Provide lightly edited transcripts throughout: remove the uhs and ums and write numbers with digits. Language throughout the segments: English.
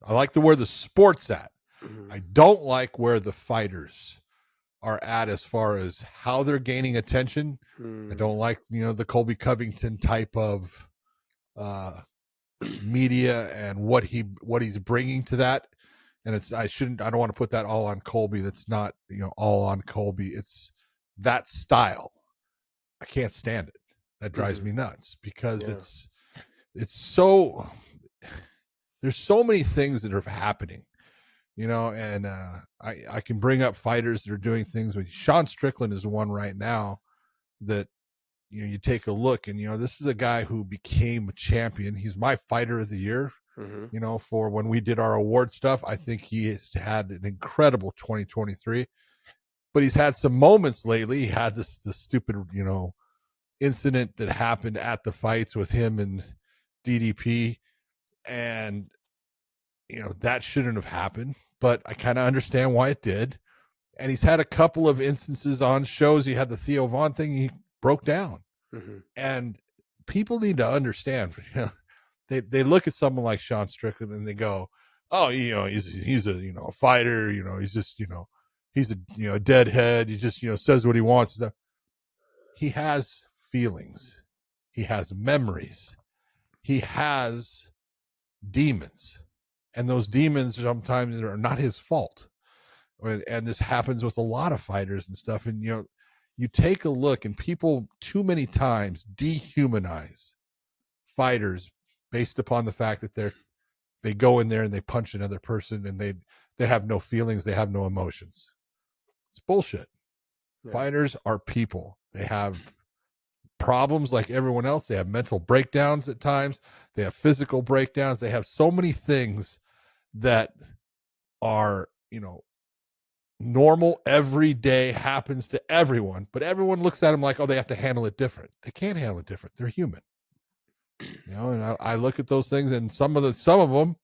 I like where the sport's at. Mhm. I don't like where the fighters are at as far as how they're gaining attention. I don't like, the Colby Covington type of media and what he's bringing to that. And I don't want to put that all on Colby. That's not, all on Colby. It's that style. I can't stand it. That drives me nuts because it's so, there's so many things that are happening, and I can bring up fighters that are doing things, but Sean Strickland is the one right now that, you take a look and, this is a guy who became a champion. He's my fighter of the year, for when we did our award stuff. I think he has had an incredible 2023, but he's had some moments lately. He had the stupid, incident that happened at the fights with him and DDP. And, that shouldn't have happened, but I kind of understand why it did. And he's had a couple of instances on shows. He had the Theo Vaughn thing. He broke down. And people need to understand, they look at someone like Sean Strickland and they go, oh, he's a fighter, he's just, he's a deadhead. He just, says what he wants. He has feelings. He has memories. He has demons. And those demons sometimes are not his fault. And this happens with a lot of fighters and stuff. And, you take a look and people too many times dehumanize fighters based upon the fact that they go in there and they punch another person and they have no feelings. They have no emotions. It's bullshit. Yeah. Fighters are people. They have problems like everyone else. They have mental breakdowns at times. They have physical breakdowns. They have so many things that are, normal, every day, happens to everyone, but everyone looks at them like, oh, they have to handle it different. They can't handle it different. They're human. And I look at those things, and some of them,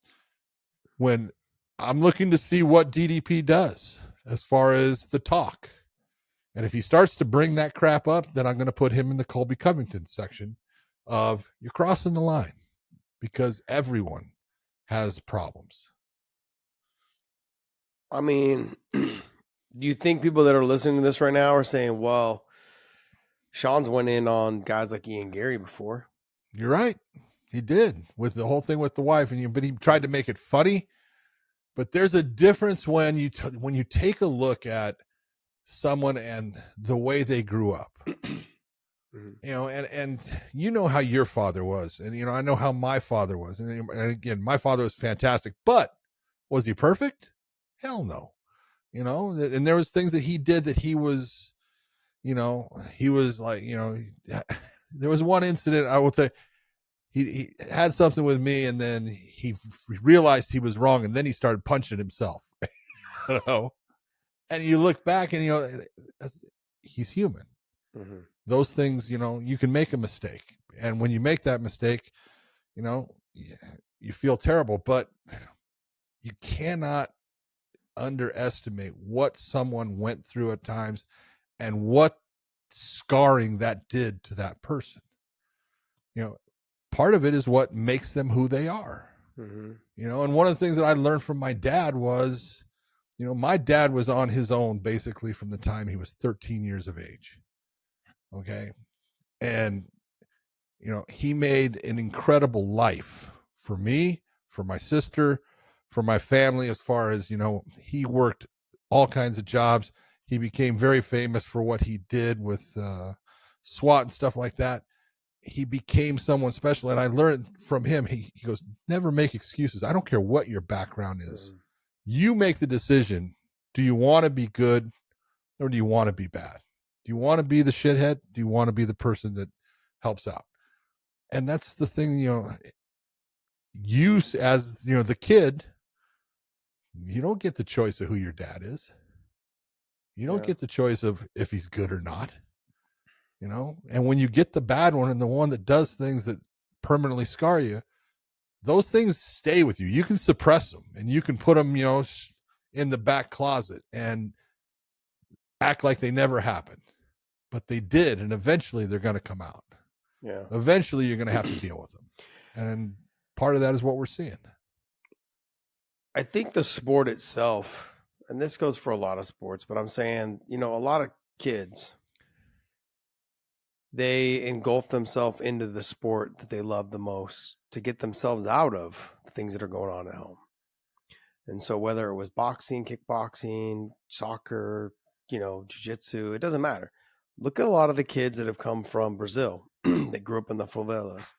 when I'm looking to see what DDP does as far as the talk, and if he starts to bring that crap up, then I'm going to put him in the Colby Covington section of you're crossing the line, because everyone has problems. I mean, do you think people that are listening to this right now are saying, well, Sean's went in on guys like Ian Gary before? You're right. He did with the whole thing with the wife, but he tried to make it funny. But there's a difference when you take a look at someone and the way they grew up. And how your father was, and I know how my father was, and again, my father was fantastic, but was he perfect? Hell no. And there was things that he did that he was like, there was one incident I will say. He had something with me, and then he realized he was wrong, and then he started punching himself. And you look back, and he's human. Those things, you can make a mistake, and when you make that mistake, you feel terrible, but you cannot underestimate what someone went through at times and what scarring that did to that person. Part of it is what makes them who they are. And one of the things that I learned from my dad was, my dad was on his own basically from the time he was 13 years of age. Okay. And, he made an incredible life for me, for my sister, for my family, as far as, he worked all kinds of jobs. He became very famous for what he did with SWAT and stuff like that. He became someone special. And I learned from him, he goes, never make excuses. I don't care what your background is. You make the decision. Do you want to be good or do you want to be bad? Do you want to be the shithead? Do you want to be the person that helps out? And that's the thing, you as, the kid, you don't get the choice of who your dad is. You don't get the choice of if he's good or not. And when you get the bad one and the one that does things that permanently scar you, those things stay with you. You can suppress them and you can put them, in the back closet and act like they never happened, but they did. And eventually they're going to come out. Yeah. Eventually you're going to have to deal with them. And part of that is what we're seeing. I think the sport itself, and this goes for a lot of sports, but I'm saying, a lot of kids, they engulf themselves into the sport that they love the most to get themselves out of the things that are going on at home. And so whether it was boxing, kickboxing, soccer, jiu-jitsu, it doesn't matter. Look at a lot of the kids that have come from Brazil that grew up in the favelas.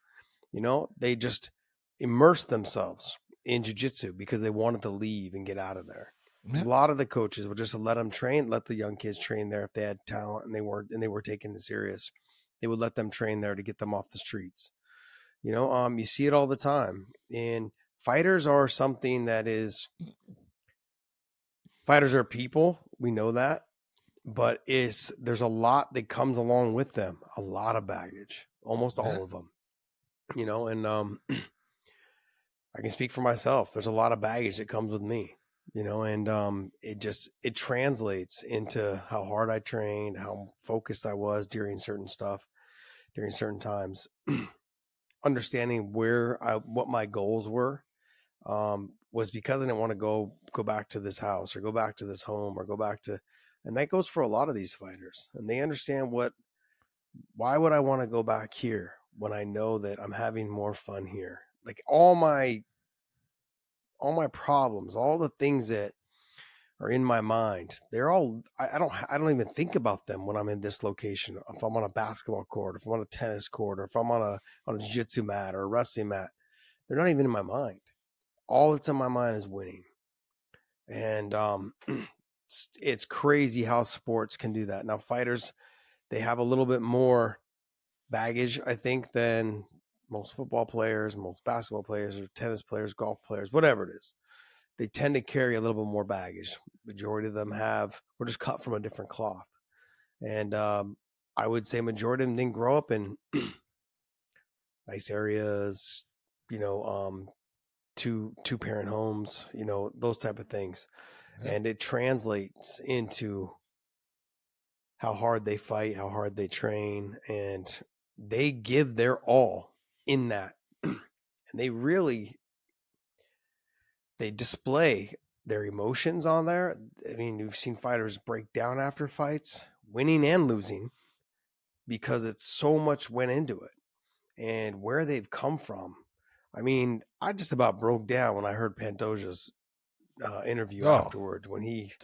They just immersed themselves in jiu-jitsu because they wanted to leave and get out of there. Yeah. A lot of the coaches would just let the young kids train there if they had talent and they were taking it serious. They would let them train there to get them off the streets. You see it all the time. And fighters are something that is, fighters are people. We know that, but there's a lot that comes along with them. A lot of baggage, almost all of them, and I can speak for myself. There's a lot of baggage that comes with me, and it translates into how hard I trained, how focused I was during certain times, understanding what my goals were, was because I didn't want to go back to this house or go back to this home or and that goes for a lot of these fighters, and they understand why would I want to go back here when I know that I'm having more fun here? Like all my problems, all the things that are in my mind, they're all, I don't even think about them when I'm in this location. If I'm on a basketball court, if I'm on a tennis court, or if I'm on a jiu-jitsu mat or a wrestling mat, they're not even in my mind. All that's in my mind is winning. And it's crazy how sports can do that. Now fighters, they have a little bit more baggage, I think, than most football players, most basketball players, or tennis players, golf players, whatever it is. They tend to carry a little bit more baggage. Majority of them we're just cut from a different cloth. And I would say majority of them didn't grow up in nice areas, two-parent homes, those type of things. Yeah. And it translates into how hard they fight, how hard they train, and they give their all in that. And they display their emotions on there. I mean, we've seen fighters break down after fights, winning and losing, because it's so much went into it and where they've come from. I mean, I just about broke down when I heard Pantoja's interview afterward when he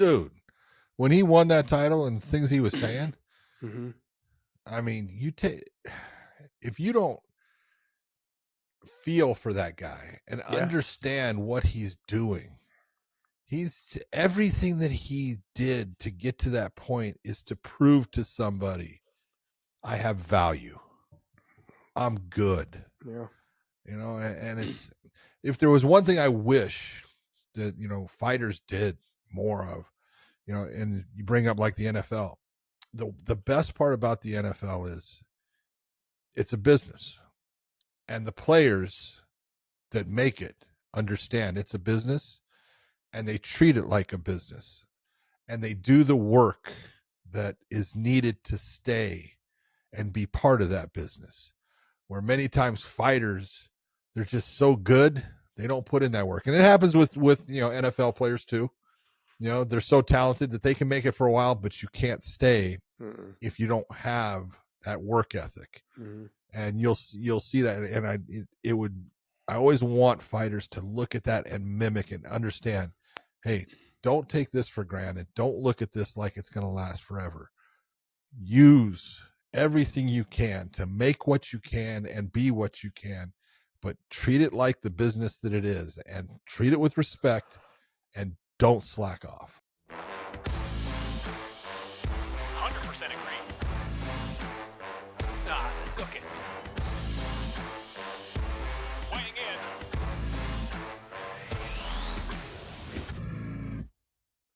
won that title and things he was saying. Mm-hmm. I mean, if you don't feel for that guy and understand what he's doing, everything that he did to get to that point is to prove to somebody, I have value. I'm good. Yeah. And it's, if there was one thing I wish that, fighters did more of, and you bring up like the NFL, the best part about the NFL is it's a business, and the players that make it understand it's a business, and they treat it like a business, and they do the work that is needed to stay and be part of that business. Where many times fighters, they're just so good, they don't put in that work. And it happens with NFL players too. They're so talented that they can make it for a while, but you can't stay if you don't have that work ethic. Mm-hmm. And you'll see that. And I always want fighters to look at that and mimic and understand, hey, don't take this for granted. Don't look at this like it's going to last forever. Use everything you can to make what you can and be what you can, but treat it like the business that it is, and treat it with respect, and don't slack off. 100% agree.